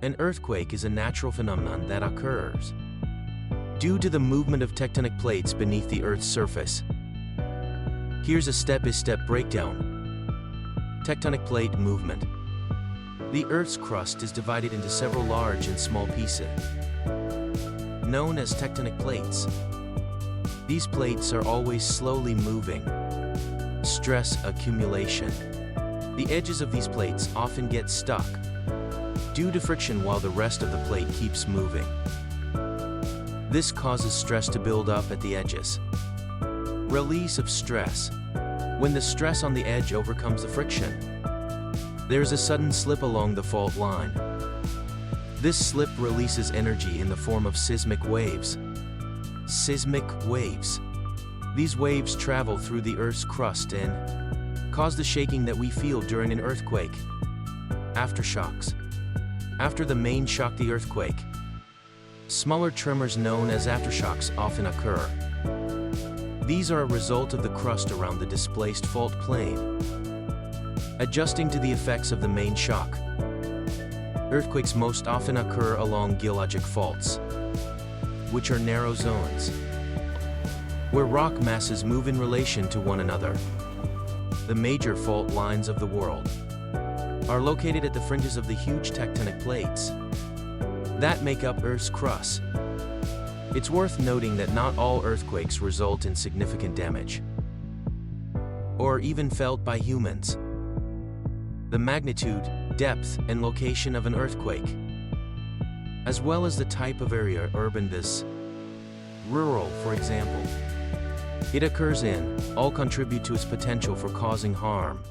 An earthquake is a natural phenomenon that occurs due to the movement of tectonic plates beneath the Earth's surface. Here's a step-by-step breakdown. Tectonic plate movement. The Earth's crust is divided into several large and small pieces, known as tectonic plates. These plates are always slowly moving. Stress accumulation. The edges of these plates often get stuck due to friction while the rest of the plate keeps moving. This causes stress to build up at the edges. Release of stress. When the stress on the edge overcomes the friction, there's a sudden slip along the fault line. This slip releases energy in the form of seismic waves. Seismic waves. These waves travel through the Earth's crust and cause the shaking that we feel during an earthquake. Aftershocks. After the main shock, the earthquake, smaller tremors known as aftershocks often occur. These are a result of the crust around the displaced fault plane adjusting to the effects of the main shock. Earthquakes most often occur along geologic faults, which are narrow zones where rock masses move in relation to one another. The major fault lines of the world are located at the fringes of the huge tectonic plates that make up Earth's crust. It's worth noting that not all earthquakes result in significant damage, or even felt by humans. The magnitude, depth, and location of an earthquake, as well as the type of area, urban versus rural, for example, it occurs in, all contribute to its potential for causing harm.